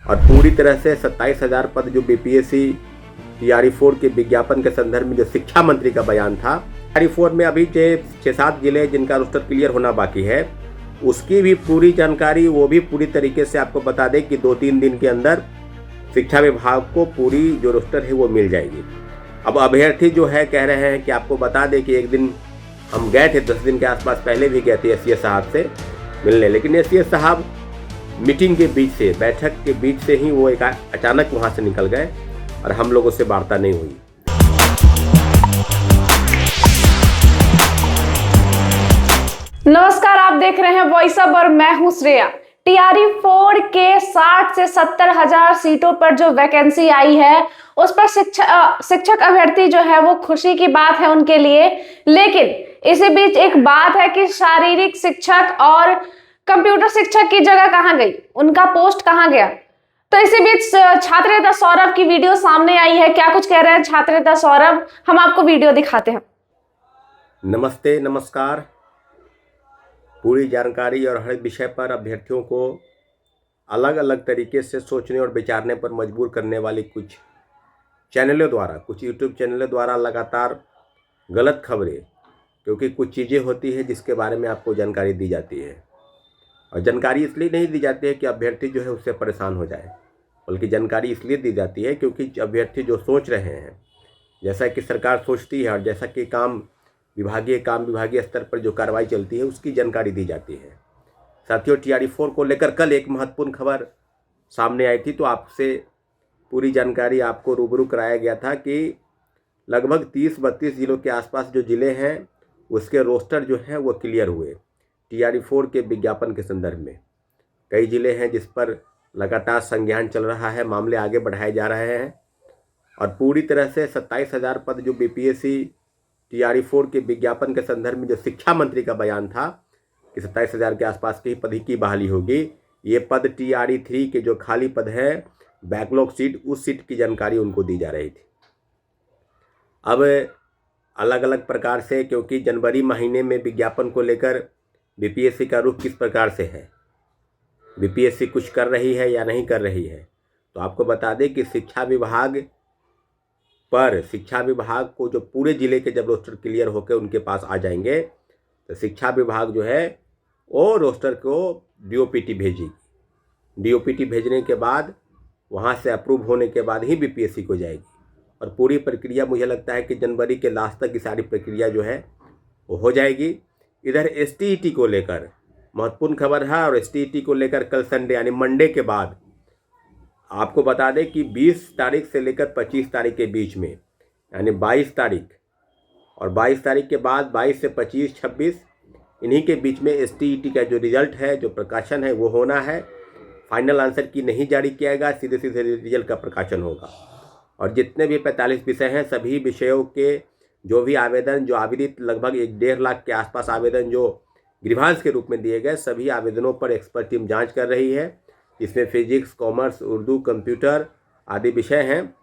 और पूरी तरह से 27,000 पद जो बीपीएससी टीआरई 4 के विज्ञापन के संदर्भ में जो शिक्षा मंत्री का बयान था, टीआरई 4 में अभी 6-7 जिले जिनका रोस्टर क्लियर होना बाकी है, उसकी भी पूरी जानकारी वो भी पूरी तरीके से आपको बता दें कि 2-3 दिन के अंदर शिक्षा विभाग को पूरी जो रोस्टर है वो मिल जाएगी। अब अभ्यर्थी जो है कह रहे हैं कि आपको बता दें कि एक दिन हम गए थे, 10 दिन के आसपास पहले भी गए थे एससीएस साहब से मिलने, लेकिन एससीएस साहब मीटिंग के बीच से, बैठक के बीच से ही वो एक अचानक वहाँ से निकल गए और हम लोगों से वार्ता नहीं हुई। नमस्कार, आप देख रहे हैं वॉइस अप और मैं हूं श्रेया। टीआरई 4 के 60 से 70 हजार सीटों पर जो वैकेंसी आई है उस पर शिक्षक अभ्यर्थी जो है वो खुशी की बात है उनके लिए, लेकिन इसी बीच एक बात है कि शारीरिक शिक्षक और कंप्यूटर शिक्षक की जगह कहां गई, उनका पोस्ट कहां गया। तो इसी बीच छात्र नेता सौरभ की वीडियो सामने आई है। क्या कुछ कह रहे हैं छात्र नेता सौरभ, हम आपको वीडियो दिखाते हैं। नमस्ते, नमस्कार। पूरी जानकारी और हर विषय पर अभ्यर्थियों को अलग अलग तरीके से सोचने और विचारने पर मजबूर करने वाली कुछ चैनलों द्वारा, कुछ यूट्यूब चैनलों द्वारा लगातार गलत खबरें, क्योंकि कुछ चीज़ें होती हैं जिसके बारे में आपको जानकारी दी जाती है, और जानकारी इसलिए नहीं दी जाती है कि अभ्यर्थी जो है उससे परेशान हो जाए, बल्कि जानकारी इसलिए दी जाती है क्योंकि अभ्यर्थी जो सोच रहे हैं, जैसा कि सरकार सोचती है और जैसा कि विभागीय स्तर पर जो कार्रवाई चलती है उसकी जानकारी दी जाती है। साथियों, टीआरई 4 को लेकर कल एक महत्वपूर्ण खबर सामने आई थी, तो आपसे पूरी जानकारी आपको रूबरू कराया गया था कि लगभग 30-32 जिलों के आसपास जो ज़िले हैं उसके रोस्टर जो हैं वो क्लियर हुए टीआरई 4 के विज्ञापन के संदर्भ में। कई ज़िले हैं जिस पर लगातार संज्ञान चल रहा है, मामले आगे बढ़ाए जा रहे हैं, और पूरी तरह से 27,000 पद जो बीपीएससी टीआरई 4 के विज्ञापन के संदर्भ में जो शिक्षा मंत्री का बयान था कि 27,000 के आसपास की पद की बहाली होगी, ये पद टीआरई 3 के जो खाली पद है, बैकलॉग सीट, उस सीट की जानकारी उनको दी जा रही थी। अब अलग अलग प्रकार से, क्योंकि जनवरी महीने में विज्ञापन को लेकर बीपीएससी का रुख किस प्रकार से है, बीपीएससी कुछ कर रही है या नहीं कर रही है, तो आपको बता दें कि शिक्षा विभाग को जो पूरे ज़िले के जब रोस्टर क्लियर होकर उनके पास आ जाएंगे तो शिक्षा विभाग जो है वो रोस्टर को डीओपीटी भेजेगी। डीओपीटी भेजने के बाद वहाँ से अप्रूव होने के बाद ही बीपीएससी को जाएगी, और पूरी प्रक्रिया मुझे लगता है कि जनवरी के लास्ट तक की सारी प्रक्रिया जो है वो हो जाएगी। इधर एसटीईटी को लेकर महत्वपूर्ण खबर है, और एसटीईटी को लेकर कल संडे यानी मंडे के बाद आपको बता दें कि 20 तारीख से लेकर 25 तारीख के बीच में, यानी 22 तारीख और 22 तारीख के बाद 22 से 25, 26, इन्हीं के बीच में एसटीईटी का जो रिज़ल्ट है, जो प्रकाशन है वो होना है। फाइनल आंसर की नहीं जारी किया गया, सीधे सीधे रिजल्ट का प्रकाशन होगा, और जितने भी 45 विषय हैं, सभी विषयों के जो भी आवेदन, जो आवेदित लगभग 1.5 लाख के आसपास आवेदन जो ग्रीवांस के रूप में दिए गए, सभी आवेदनों पर एक्सपर्ट टीम जांच कर रही है। इसमें फिजिक्स, कॉमर्स, उर्दू, कंप्यूटर आदि विषय हैं,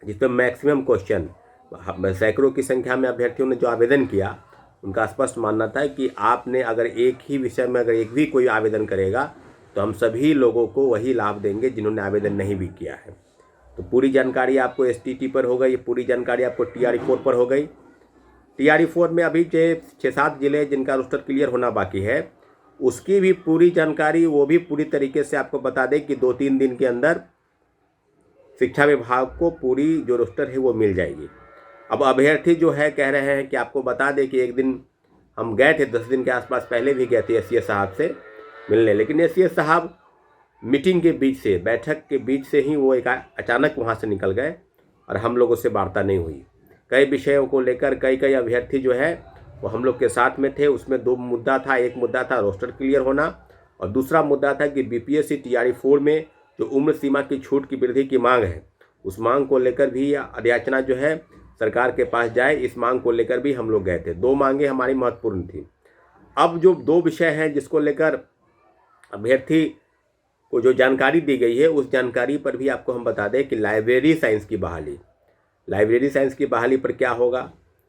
जिसमें मैक्सिमम क्वेश्चन, सैकड़ों की संख्या में अभ्यर्थियों ने जो आवेदन किया, उनका स्पष्ट मानना था कि आपने अगर एक ही विषय में अगर एक भी कोई आवेदन करेगा तो हम सभी लोगों को वही लाभ देंगे जिन्होंने आवेदन नहीं भी किया है। तो पूरी जानकारी आपको एसटीईटी पर हो गई, पूरी जानकारी आपको टीआरई 4 पर हो गई। टीआरई 4 में अभी 6-7 जिले जिनका रोस्टर क्लियर होना बाकी है, उसकी भी पूरी जानकारी वो भी पूरी तरीके से आपको बता दें कि 2-3 दिन के अंदर शिक्षा विभाग को पूरी जो रोस्टर है वो मिल जाएगी। अब अभ्यर्थी जो है कह रहे हैं कि आपको बता दें कि एक दिन हम गए थे, 10 दिन के आसपास पहले भी गए थे एससीएस साहब से मिलने, लेकिन एससीएस साहब मीटिंग के बीच से, बैठक के बीच से ही वो एक अचानक वहाँ से निकल गए और हम लोगों से वार्ता नहीं हुई। कई विषयों को लेकर कई अभ्यर्थी जो है वो हम लोग के साथ में थे। उसमें 2 मुद्दा था, एक मुद्दा था रोस्टर क्लियर होना, और दूसरा मुद्दा था कि बीपीएससी टीआरई 4 में जो उम्र सीमा की छूट की वृद्धि की मांग है, उस मांग को लेकर भी याचना जो है सरकार के पास जाए, इस मांग को लेकर भी हम लोग गए थे। 2 मांगे हमारी महत्वपूर्ण थी। अब जो 2 विषय हैं जिसको लेकर अभ्यर्थी को जो जानकारी दी गई है, उस जानकारी पर भी आपको हम बता दें कि लाइब्रेरी साइंस की बहाली पर क्या होगा।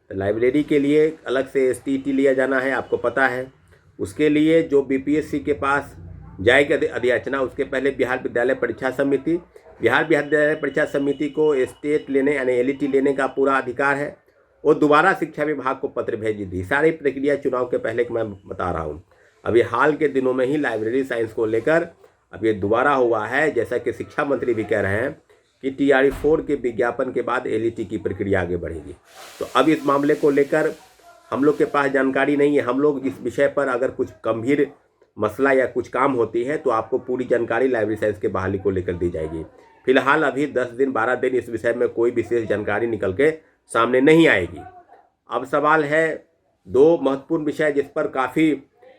तो लाइब्रेरी के लिए अलग से एसटीईटी लिया जाना है, आपको पता है। उसके लिए जो बीपीएससी के पास जाएगी अधियाचना। उसके पहले बिहार विद्यालय परीक्षा समिति, बिहार विद्यालय परीक्षा समिति को स्टेट लेने यानी एलईटी लेने का पूरा अधिकार है। वो दोबारा शिक्षा विभाग को पत्र भेज दी। सारी प्रक्रिया चुनाव के पहले की मैं बता रहा हूँ। अभी हाल के दिनों में ही लाइब्रेरी साइंस को लेकर अब ये दोबारा हुआ है, जैसा कि शिक्षा मंत्री भी कह रहे हैं कि TRE 4 के विज्ञापन के बाद एलईटी की प्रक्रिया आगे बढ़ेगी। तो अब इस मामले को लेकर हम लोग के पास जानकारी नहीं है। हम लोग इस विषय पर अगर कुछ गंभीर मसला या कुछ काम होती है तो आपको पूरी जानकारी लाइब्रेरी साइंस के बहाली को लेकर दी जाएगी। फिलहाल अभी 10 दिन 12 दिन इस विषय में कोई विशेष जानकारी निकल के सामने नहीं आएगी। अब सवाल है 2 महत्वपूर्ण विषय जिस पर काफ़ी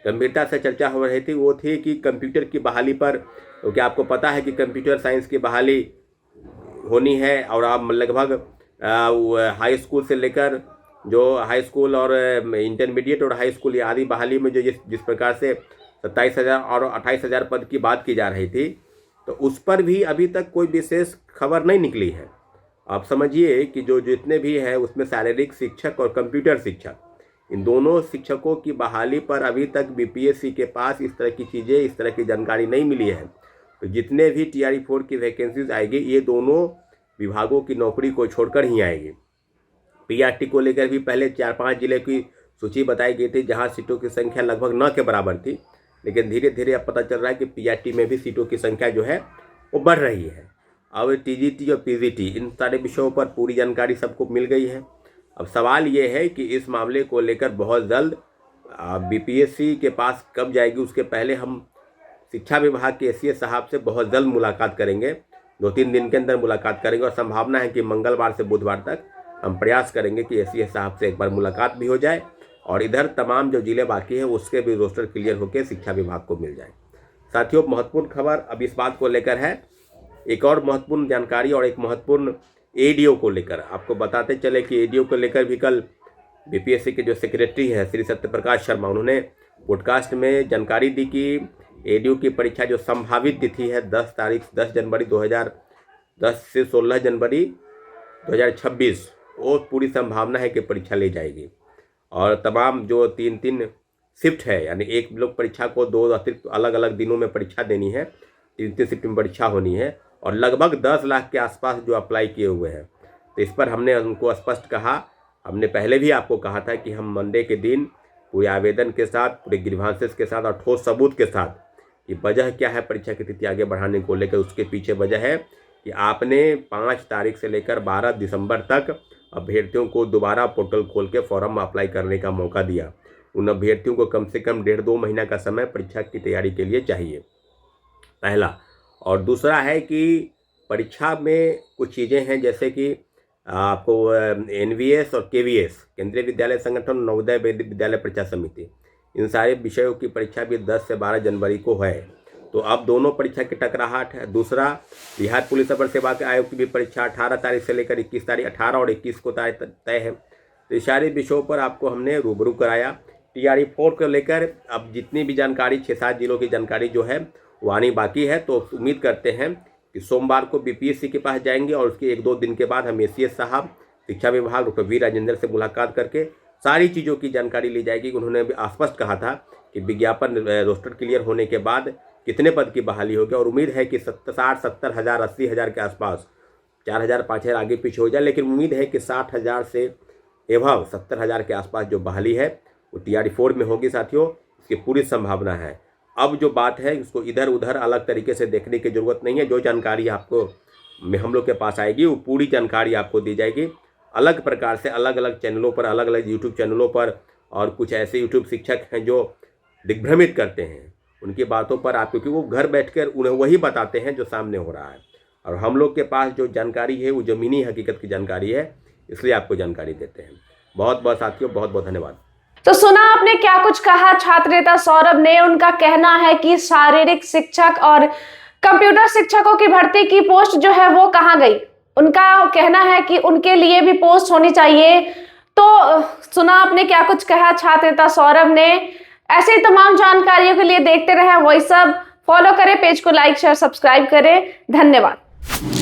गंभीरता से चर्चा हो रही थी, वो थी कि कंप्यूटर की बहाली पर। क्योंकि आपको पता है कि कंप्यूटर साइंस की बहाली होनी है और आप लगभग हाई स्कूल से लेकर जो हाई स्कूल और इंटरमीडिएट और हाई स्कूल आदि बहाली में जो जिस प्रकार से 27,000 और 28,000 पद की बात की जा रही थी, तो उस पर भी अभी तक कोई विशेष खबर नहीं निकली है। आप समझिए कि जो जितने भी हैं उसमें शारीरिक शिक्षक और कंप्यूटर शिक्षक, इन दोनों शिक्षकों की बहाली पर अभी तक BPSC के पास इस तरह की चीज़ें, इस तरह की जानकारी नहीं मिली है। तो जितने भी TRE 4 की वैकेंसीज आएगी ये दोनों विभागों की नौकरी को छोड़कर ही आएगी। PRT को लेकर भी पहले 4-5 जिले की सूची बताई गई थी जहां सीटों की संख्या लगभग 9 के बराबर थी, लेकिन धीरे धीरे अब पता चल रहा है कि PRT में भी सीटों की संख्या जो है वो बढ़ रही है। अब TGT और PGT इन सारे विषयों पर पूरी जानकारी सबको मिल गई है। अब सवाल ये है कि इस मामले को लेकर बहुत जल्द BPSC के पास कब जाएगी, उसके पहले हम शिक्षा विभाग के SCA साहब से बहुत जल्द मुलाकात करेंगे। 2-3 दिन के अंदर मुलाकात करेंगे और संभावना है कि मंगलवार से बुधवार तक हम प्रयास करेंगे कि SCA साहब से एक बार मुलाकात भी हो जाए और इधर तमाम जो जिले बाकी हैं उसके भी रोस्टर क्लियर होकर शिक्षा विभाग को मिल जाए। साथियों, महत्वपूर्ण खबर अब इस बात को लेकर है, एक और महत्वपूर्ण जानकारी और एक महत्वपूर्ण ADO को लेकर आपको बताते चले कि ADO को लेकर भी कल BPSC के जो सेक्रेटरी है श्री सत्यप्रकाश शर्मा, उन्होंने पॉडकास्ट में जानकारी दी कि ADO की परीक्षा जो संभावित तिथि है 10 जनवरी 2010 से 16 जनवरी 2026, वो पूरी संभावना है कि परीक्षा ले जाएगी। और तमाम जो 3-3 शिफ्ट है, यानी एक लोग परीक्षा को 2 अतिरिक्त अलग अलग दिनों में परीक्षा देनी है, 3-3 शिफ्ट में परीक्षा होनी है और लगभग 10 लाख के आसपास जो अप्लाई किए हुए हैं। तो इस पर हमने उनको स्पष्ट कहा, हमने पहले भी आपको कहा था कि हम मंडे के दिन पूरे आवेदन के साथ, पूरे ग्रीवांसेस के साथ और ठोस सबूत के साथ कि वजह क्या है परीक्षा की तिथि आगे बढ़ाने को लेकर, उसके पीछे वजह है कि आपने 5 तारीख से लेकर 12 दिसंबर तक अभ्यर्थियों को दोबारा पोर्टल खोल के फॉर्म अप्लाई करने का मौका दिया। उन अभ्यर्थियों को कम से कम 1.5-2 महीना का समय परीक्षा की तैयारी के लिए चाहिए, पहला। और दूसरा है कि परीक्षा में कुछ चीज़ें हैं जैसे कि आपको NVS और KVS, केंद्रीय विद्यालय संगठन, नवोदय विद्यालय परीक्षा समिति, इन सारे विषयों की परीक्षा भी 10 से 12 जनवरी को है। तो अब दोनों परीक्षा की टकराहट है। दूसरा, बिहार पुलिस अवर सेवा आयोग की भी परीक्षा 18 तारीख से लेकर 21 तारीख 18 और 21 को तय है। तो इस सारे विषयों पर आपको हमने रूबरू कराया। TRE 4 को लेकर अब जितनी भी जानकारी 6-7 जिलों की जानकारी जो है वो आनी बाकी है। तो उम्मीद करते हैं कि सोमवार को BPSC के पास जाएंगे और उसके 1-2 दिन के बाद हम SCA साहब, शिक्षा विभाग, डॉक्टर वी राजेंद्र से मुलाकात करके सारी चीज़ों की जानकारी ली जाएगी। उन्होंने भी स्पष्ट कहा था कि विज्ञापन रोस्टर क्लियर होने के बाद कितने पद की बहाली होगी और उम्मीद है कि 60-70 हज़ार 80 हज़ार के आसपास, 4,000-5,000 आगे पीछे हो जाए, लेकिन उम्मीद है कि 60,000 से एवं 70,000 के आसपास जो बहाली है वो TRE 4 में होगी। साथियों, इसकी पूरी संभावना है। अब जो बात है उसको इधर उधर अलग तरीके से देखने की ज़रूरत नहीं है। जो जानकारी आपको हम लोग के पास आएगी वो पूरी जानकारी आपको दी जाएगी, अलग प्रकार से, अलग अलग चैनलों पर, अलग अलग YouTube चैनलों पर। और कुछ ऐसे YouTube शिक्षक हैं जो दिग्भ्रमित करते हैं, उनकी बातों पर आप, क्योंकि वो घर बैठकर उन्हें वही बताते हैं जो सामने हो रहा है। और हम लोग के पास जो जानकारी है वो ज़मीनी हकीकत की जानकारी है, इसलिए आपको जानकारी देते हैं। बहुत बहुत साथियों, बहुत बहुत धन्यवाद। तो सुना आपने क्या कुछ कहा छात्र नेता सौरभ ने। उनका कहना है कि शारीरिक शिक्षक और कंप्यूटर शिक्षकों की भर्ती की पोस्ट जो है वो कहाँ गई। उनका कहना है कि उनके लिए भी पोस्ट होनी चाहिए। तो सुना आपने क्या कुछ कहा छात्र नेता सौरभ ने। ऐसे ही तमाम जानकारियों के लिए देखते रहें वॉइस अब। फॉलो करें पेज को, लाइक शेयर सब्सक्राइब करें। धन्यवाद।